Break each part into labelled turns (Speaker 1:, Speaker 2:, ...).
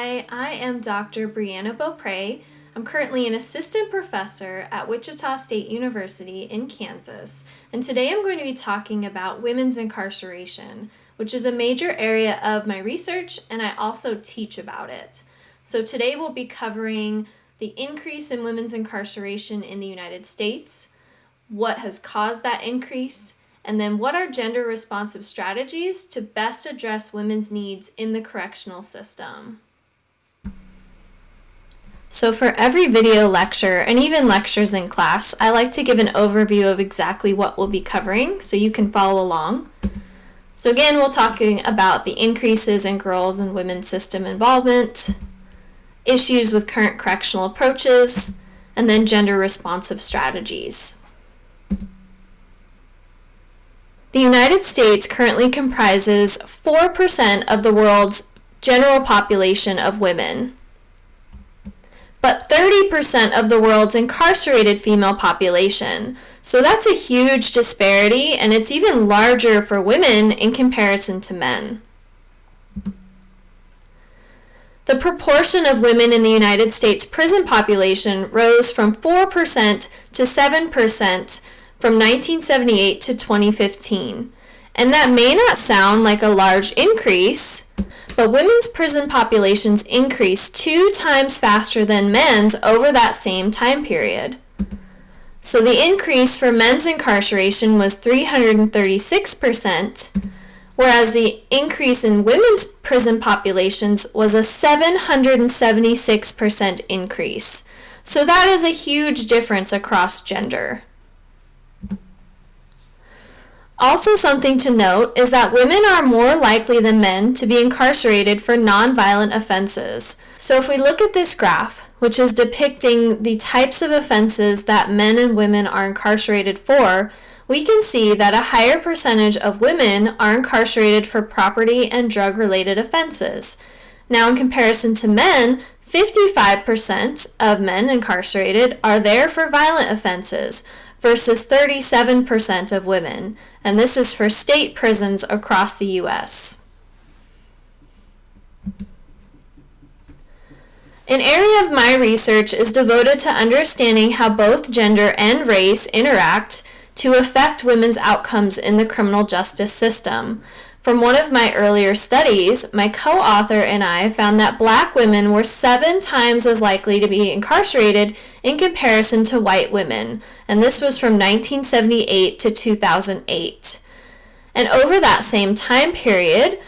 Speaker 1: Hi, I am Dr. Brianna Beaupre. I'm currently an assistant professor at Wichita State University in Kansas, and today I'm going to be talking about women's incarceration, which is a major area of my research, and I also teach about it. So today we'll be covering the increase in women's incarceration in the United States, what has caused that increase, and then what are gender-responsive strategies to best address women's needs in the correctional system. So for every video lecture, and even lectures in class, I like to give an overview of exactly what we'll be covering so you can follow along. So again, we're talking about the increases in girls' and women's system involvement, issues with current correctional approaches, and then gender-responsive strategies. The United States currently comprises 4% of the world's general population of women, but 30% of the world's incarcerated female population. So that's a huge disparity, and it's even larger for women in comparison to men. The proportion of women in the United States prison population rose from 4% to 7% from 1978 to 2015. And that may not sound like a large increase, but women's prison populations increased 2 times faster than men's over that same time period. So the increase for men's incarceration was 336%, whereas the increase in women's prison populations was a 776% increase. So that is a huge difference across gender. Also, something to note is that women are more likely than men to be incarcerated for nonviolent offenses. So if we look at this graph, which is depicting the types of offenses that men and women are incarcerated for, we can see that a higher percentage of women are incarcerated for property and drug-related offenses. Now, in comparison to men, 55% of men incarcerated are there for violent offenses versus 37% of women, and this is for state prisons across the U.S. An area of my research is devoted to understanding how both gender and race interact to affect women's outcomes in the criminal justice system. From one of my earlier studies, my co-author and I found that Black women were 7 times as likely to be incarcerated in comparison to white women, and this was from 1978 to 2008. And over that same time period,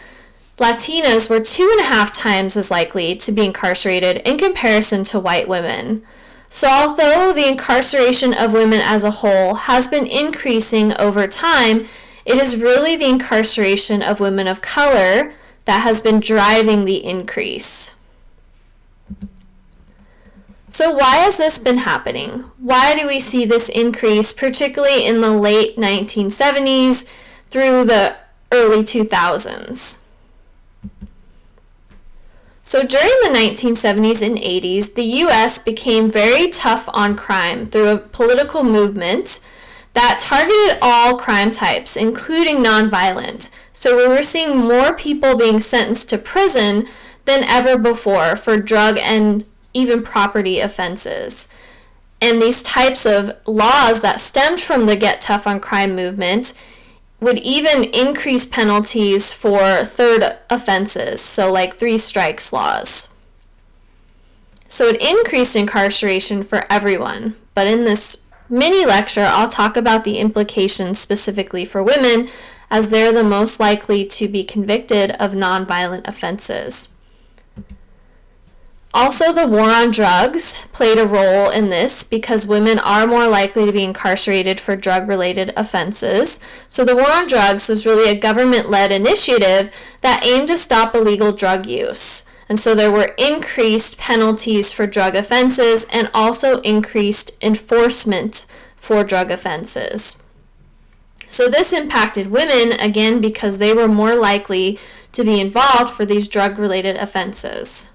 Speaker 1: Latinas were 2.5 times as likely to be incarcerated in comparison to white women. So although the incarceration of women as a whole has been increasing over time, it is really the incarceration of women of color that has been driving the increase. So why has this been happening? Why do we see this increase, particularly in the late 1970s through the early 2000s? So during the 1970s and 80s, the U.S. became very tough on crime through a political movement that targeted all crime types, including nonviolent. So we were seeing more people being sentenced to prison than ever before for drug and even property offenses. And these types of laws that stemmed from the Get Tough on Crime movement would even increase penalties for third offenses, so like 3 strikes laws. So it increased incarceration for everyone, but in this mini lecture, I'll talk about the implications specifically for women, as they're the most likely to be convicted of nonviolent offenses. Also, the war on drugs played a role in this because women are more likely to be incarcerated for drug-related offenses. So the war on drugs was really a government-led initiative that aimed to stop illegal drug use. And so there were increased penalties for drug offenses and also increased enforcement for drug offenses. So this impacted women, again, because they were more likely to be involved for these drug-related offenses.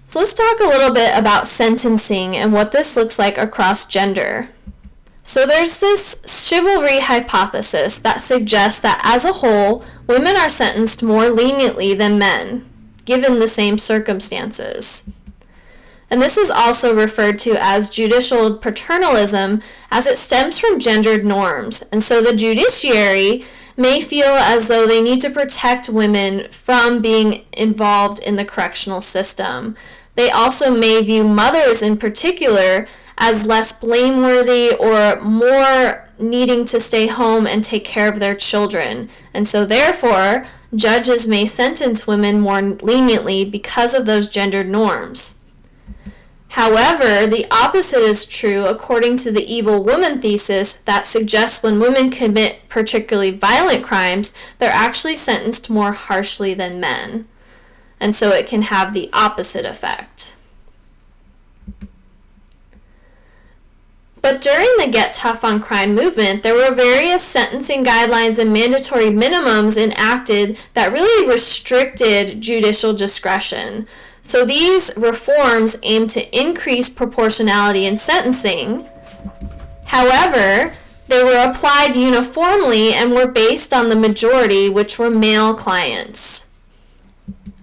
Speaker 1: So let's talk a little bit about sentencing and what this looks like across gender. So there's this chivalry hypothesis that suggests that as a whole, women are sentenced more leniently than men. given the same circumstances. And this is also referred to as judicial paternalism, as it stems from gendered norms. And so the judiciary may feel as though they need to protect women from being involved in the correctional system. They also may view mothers in particular as less blameworthy or more needing to stay home and take care of their children. And so therefore, judges may sentence women more leniently because of those gendered norms. However, the opposite is true according to the evil woman thesis that suggests when women commit particularly violent crimes, they're actually sentenced more harshly than men. And so it can have the opposite effect. But during the Get Tough on Crime movement, there were various sentencing guidelines and mandatory minimums enacted that really restricted judicial discretion. So these reforms aim to increase proportionality in sentencing. However, they were applied uniformly and were based on the majority, which were male clients.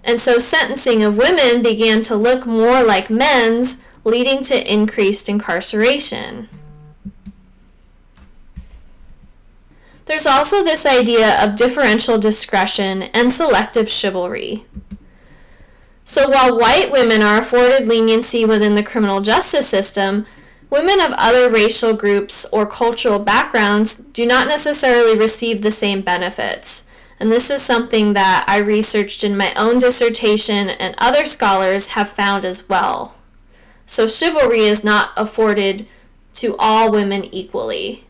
Speaker 1: And so sentencing of women began to look more like men's, leading to increased incarceration. There's also this idea of differential discretion and selective chivalry. So while white women are afforded leniency within the criminal justice system, women of other racial groups or cultural backgrounds do not necessarily receive the same benefits. And this is something that I researched in my own dissertation and other scholars have found as well. So chivalry is not afforded to all women equally.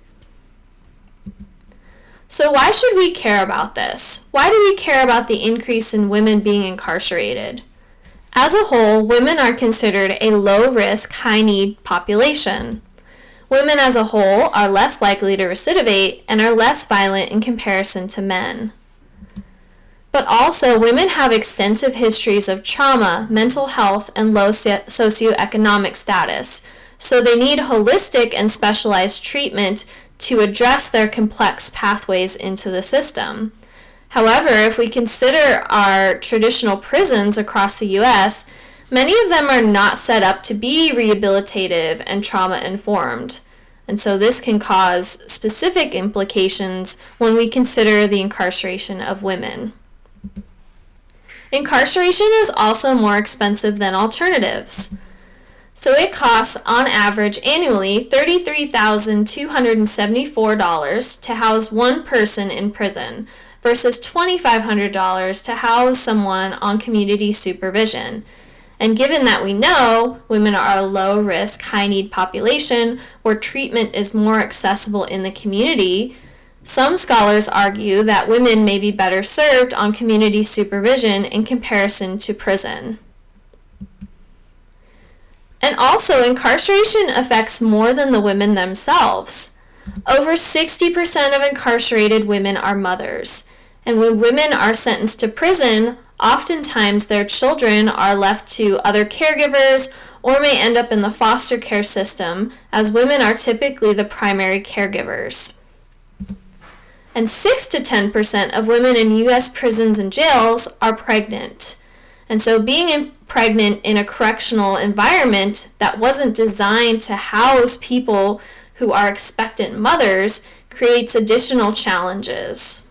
Speaker 1: So why should we care about this? Why do we care about the increase in women being incarcerated? As a whole, women are considered a low-risk, high-need population. Women as a whole are less likely to recidivate and are less violent in comparison to men. But also, women have extensive histories of trauma, mental health, and low socioeconomic status, so they need holistic and specialized treatment to address their complex pathways into the system. However, if we consider our traditional prisons across the U.S., many of them are not set up to be rehabilitative and trauma-informed. And so this can cause specific implications when we consider the incarceration of women. Incarceration is also more expensive than alternatives. So it costs, on average, annually $33,274 to house one person in prison, versus $2,500 to house someone on community supervision. And given that we know women are a low-risk, high-need population where treatment is more accessible in the community, some scholars argue that women may be better served on community supervision in comparison to prison. And also, incarceration affects more than the women themselves. Over 60% of incarcerated women are mothers. And when women are sentenced to prison, oftentimes their children are left to other caregivers or may end up in the foster care system, as women are typically the primary caregivers. And 6 to 10% of women in U.S. prisons and jails are pregnant. And so being pregnant in a correctional environment that wasn't designed to house people who are expectant mothers creates additional challenges.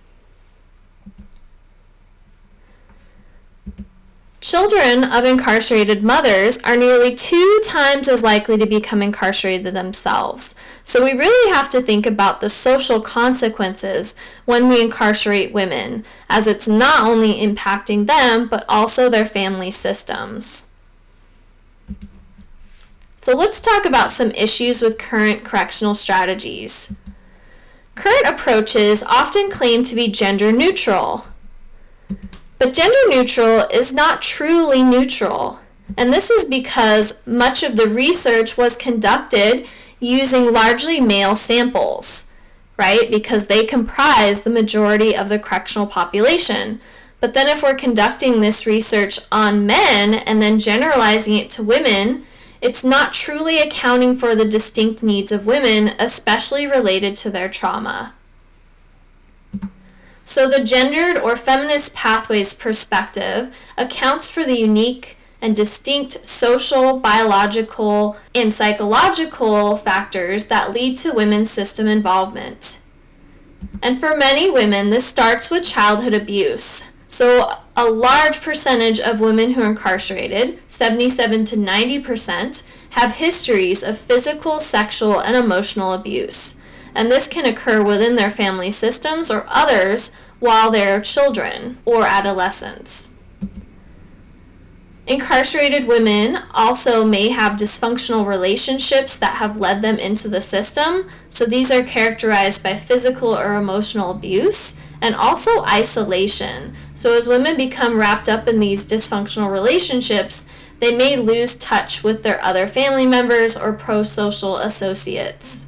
Speaker 1: Children of incarcerated mothers are nearly 2 times as likely to become incarcerated themselves. So we really have to think about the social consequences when we incarcerate women, as it's not only impacting them, but also their family systems. So let's talk about some issues with current correctional strategies. Current approaches often claim to be gender neutral. But gender neutral is not truly neutral, and this is because much of the research was conducted using largely male samples, right? Because they comprise the majority of the correctional population. But then if we're conducting this research on men and then generalizing it to women, it's not truly accounting for the distinct needs of women, especially related to their trauma. So the gendered or feminist pathways perspective accounts for the unique and distinct social, biological, and psychological factors that lead to women's system involvement. And for many women, this starts with childhood abuse. So a large percentage of women who are incarcerated, 77 to 90%, have histories of physical, sexual, and emotional abuse. And this can occur within their family systems or others while they're children or adolescents. Incarcerated women also may have dysfunctional relationships that have led them into the system. So these are characterized by physical or emotional abuse and also isolation. So as women become wrapped up in these dysfunctional relationships, they may lose touch with their other family members or pro-social associates.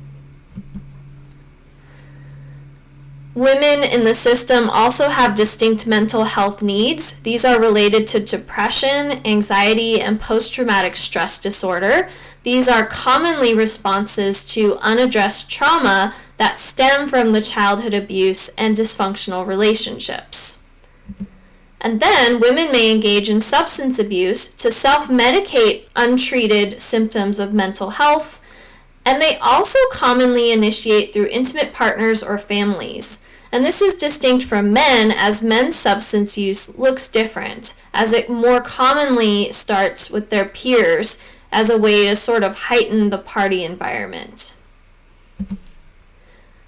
Speaker 1: Women in the system also have distinct mental health needs. These are related to depression, anxiety, and post-traumatic stress disorder. These are commonly responses to unaddressed trauma that stem from the childhood abuse and dysfunctional relationships. And then women may engage in substance abuse to self-medicate untreated symptoms of mental health. And they also commonly initiate through intimate partners or families. And this is distinct from men, as men's substance use looks different, as it more commonly starts with their peers as a way to sort of heighten the party environment.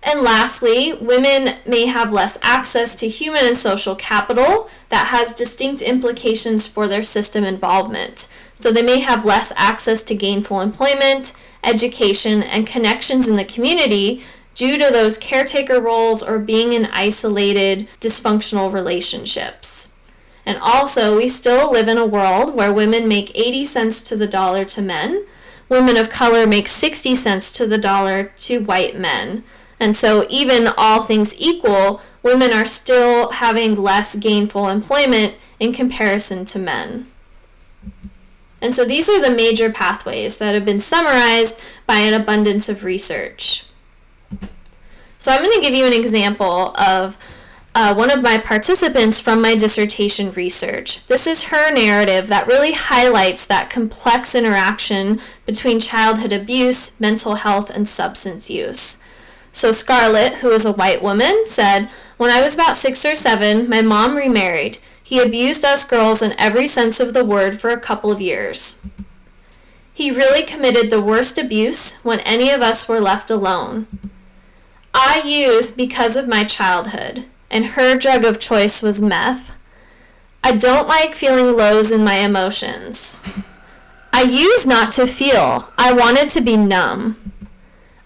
Speaker 1: And lastly, women may have less access to human and social capital that has distinct implications for their system involvement. So they may have less access to gainful employment, education, and connections in the community due to those caretaker roles or being in isolated, dysfunctional relationships. And also, we still live in a world where women make 80 cents to the dollar to men. Women of color make 60 cents to the dollar to white men. And so even all things equal, women are still having less gainful employment in comparison to men. And so these are the major pathways that have been summarized by an abundance of research. So I'm going to give you an example of one of my participants from my dissertation research. This is her narrative that really highlights that complex interaction between childhood abuse, mental health, and substance use. So Scarlett, who is a white woman, said, "When I was about 6 or 7, my mom remarried. He abused us girls in every sense of the word for a couple of years. He really committed the worst abuse when any of us were left alone. I used because of my childhood, and her drug of choice was meth. I don't like feeling lows in my emotions. I used not to feel. I wanted to be numb.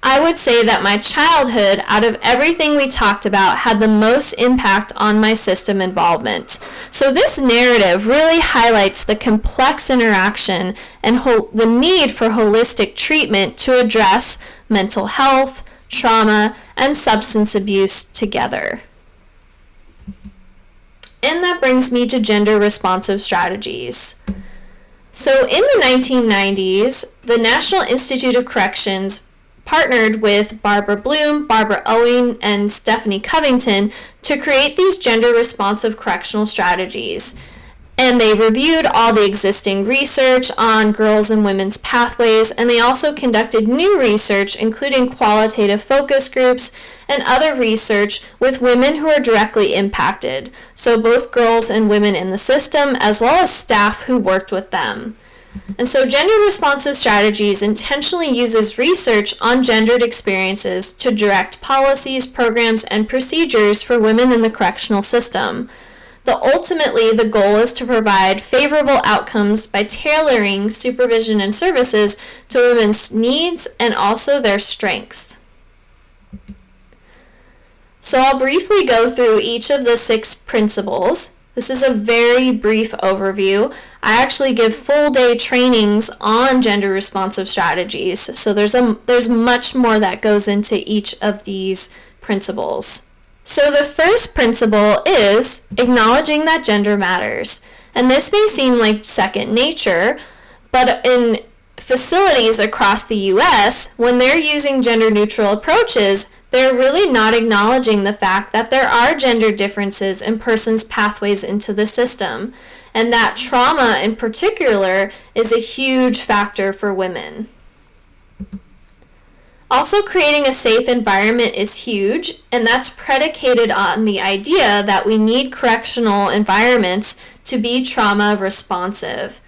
Speaker 1: I would say that my childhood, out of everything we talked about, had the most impact on my system involvement." So this narrative really highlights the complex interaction and the need for holistic treatment to address mental health, trauma, and substance abuse together. And that brings me to gender-responsive strategies. So in the 1990s, the National Institute of Corrections partnered with Barbara Bloom, Barbara Owing, and Stephanie Covington to create these gender-responsive correctional strategies. And they reviewed all the existing research on girls' and women's pathways, and they also conducted new research, including qualitative focus groups and other research with women who are directly impacted, so both girls and women in the system, as well as staff who worked with them. And so gender-responsive strategies intentionally uses research on gendered experiences to direct policies, programs, and procedures for women in the correctional system. Ultimately, the goal is to provide favorable outcomes by tailoring supervision and services to women's needs and also their strengths. So I'll briefly go through each of the 6 principles. This is a very brief overview. I actually give full-day trainings on gender-responsive strategies, so there's much more that goes into each of these principles. So the first principle is acknowledging that gender matters. And this may seem like second nature, but in facilities across the U.S., when they're using gender-neutral approaches, they're really not acknowledging the fact that there are gender differences in persons' pathways into the system, and that trauma in particular is a huge factor for women. Also, creating a safe environment is huge, and that's predicated on the idea that we need correctional environments to be trauma responsive.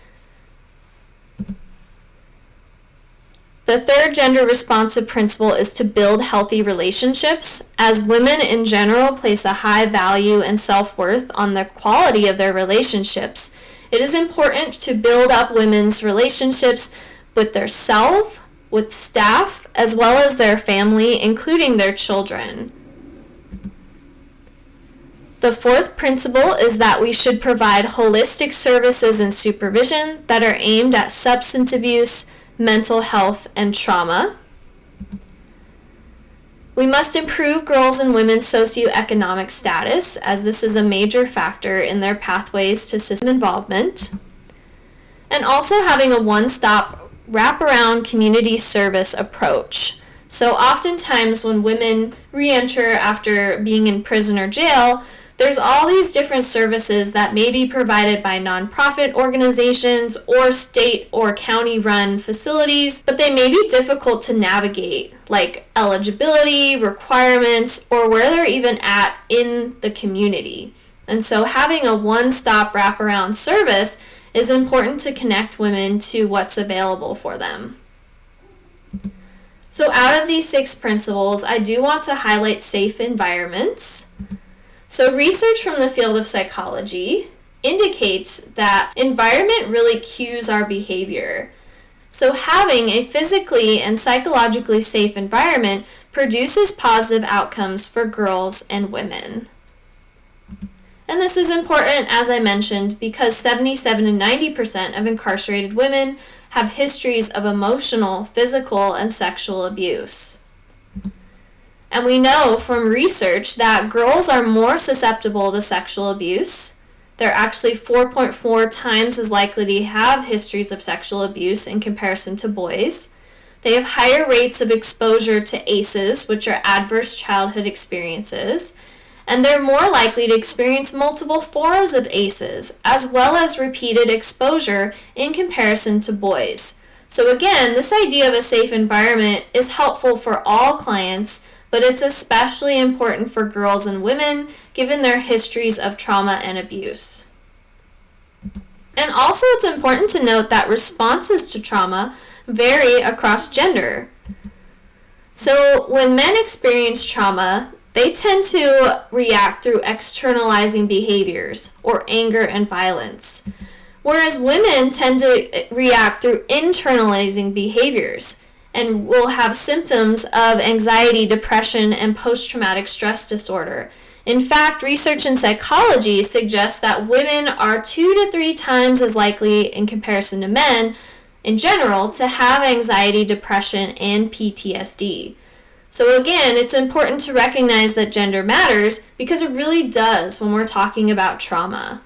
Speaker 1: The third gender responsive principle is to build healthy relationships. As women in general place a high value and self-worth on the quality of their relationships, it is important to build up women's relationships with their self, with staff, as well as their family, including their children. The fourth principle is that we should provide holistic services and supervision that are aimed at substance abuse, mental health, and trauma. We must improve girls' and women's socioeconomic status, as this is a major factor in their pathways to system involvement. And also having a one-stop wraparound community service approach. So oftentimes when women re-enter after being in prison or jail, there's all these different services that may be provided by nonprofit organizations or state or county run facilities, but they may be difficult to navigate, like eligibility, requirements, or where they're even at in the community. And so having a one-stop wraparound service is important to connect women to what's available for them. So out of these 6 principles, I do want to highlight safe environments. So research from the field of psychology indicates that environment really cues our behavior. So having a physically and psychologically safe environment produces positive outcomes for girls and women. And this is important, as I mentioned, because 77 to 90% of incarcerated women have histories of emotional, physical, and sexual abuse. And we know from research that girls are more susceptible to sexual abuse. They're actually 4.4 times as likely to have histories of sexual abuse in comparison to boys. They have higher rates of exposure to ACEs, which are adverse childhood experiences, and they're more likely to experience multiple forms of ACEs, as well as repeated exposure in comparison to boys. So again, this idea of a safe environment is helpful for all clients, but it's especially important for girls and women given their histories of trauma and abuse. And also it's important to note that responses to trauma vary across gender. So when men experience trauma, they tend to react through externalizing behaviors or anger and violence, whereas women tend to react through internalizing behaviors and will have symptoms of anxiety, depression, and post-traumatic stress disorder. In fact, research in psychology suggests that women are 2 to 3 times as likely in comparison to men in general to have anxiety, depression, and PTSD. So again, it's important to recognize that gender matters because it really does when we're talking about trauma.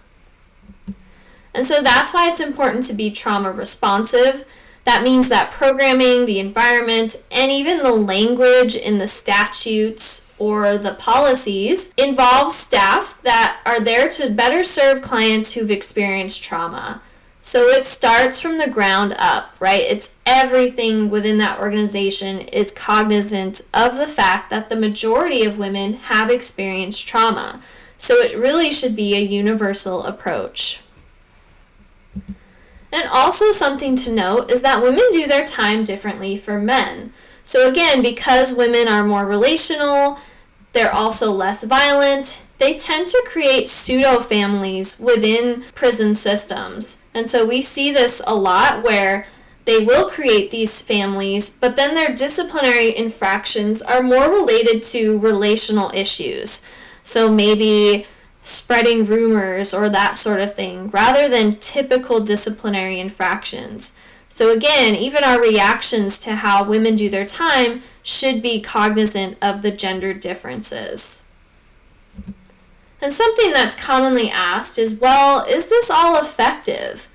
Speaker 1: And so that's why it's important to be trauma responsive. That means that programming, the environment, and even the language in the statutes or the policies involve staff that are there to better serve clients who've experienced trauma. So it starts from the ground up, right? It's everything within that organization is cognizant of the fact that the majority of women have experienced trauma. So it really should be a universal approach. And also something to note is that women do their time differently for men. So again, because women are more relational, they're also less violent, they tend to create pseudo-families within prison systems. And so we see this a lot where they will create these families, but then their disciplinary infractions are more related to relational issues. So maybe spreading rumors or that sort of thing, rather than typical disciplinary infractions. So again, even our reactions to how women do their time should be cognizant of the gender differences. And something that's commonly asked is, well, is this all effective?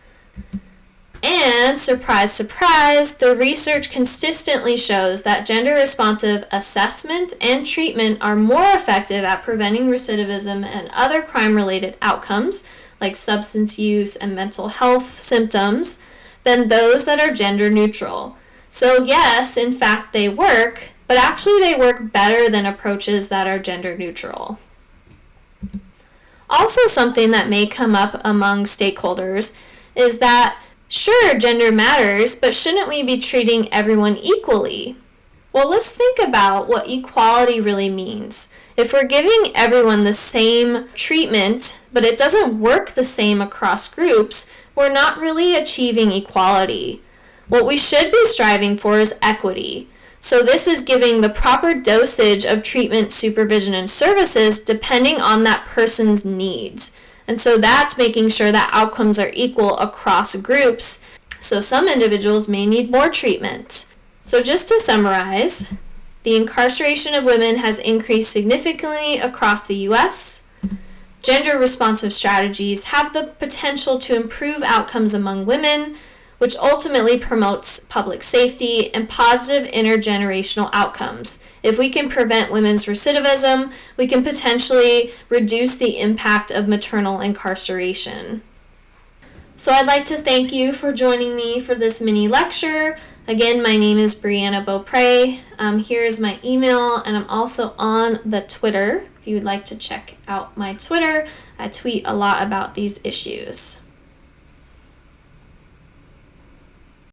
Speaker 1: And surprise, surprise, the research consistently shows that gender-responsive assessment and treatment are more effective at preventing recidivism and other crime-related outcomes, like substance use and mental health symptoms, than those that are gender neutral. So yes, in fact, they work, but actually they work better than approaches that are gender neutral. Also, something that may come up among stakeholders is that sure, gender matters, but shouldn't we be treating everyone equally? Well, let's think about what equality really means. If we're giving everyone the same treatment, but it doesn't work the same across groups, we're not really achieving equality. What we should be striving for is equity. So this is giving the proper dosage of treatment, supervision, and services depending on that person's needs. And so that's making sure that outcomes are equal across groups. So some individuals may need more treatment. So just to summarize, the incarceration of women has increased significantly across the U.S. Gender-responsive strategies have the potential to improve outcomes among women, which ultimately promotes public safety and positive intergenerational outcomes. If we can prevent women's recidivism, we can potentially reduce the impact of maternal incarceration. So I'd like to thank you for joining me for this mini lecture. Again, my name is Brianna Beaupre. Here's my email, and I'm also on the Twitter. If you would like to check out my Twitter, I tweet a lot about these issues.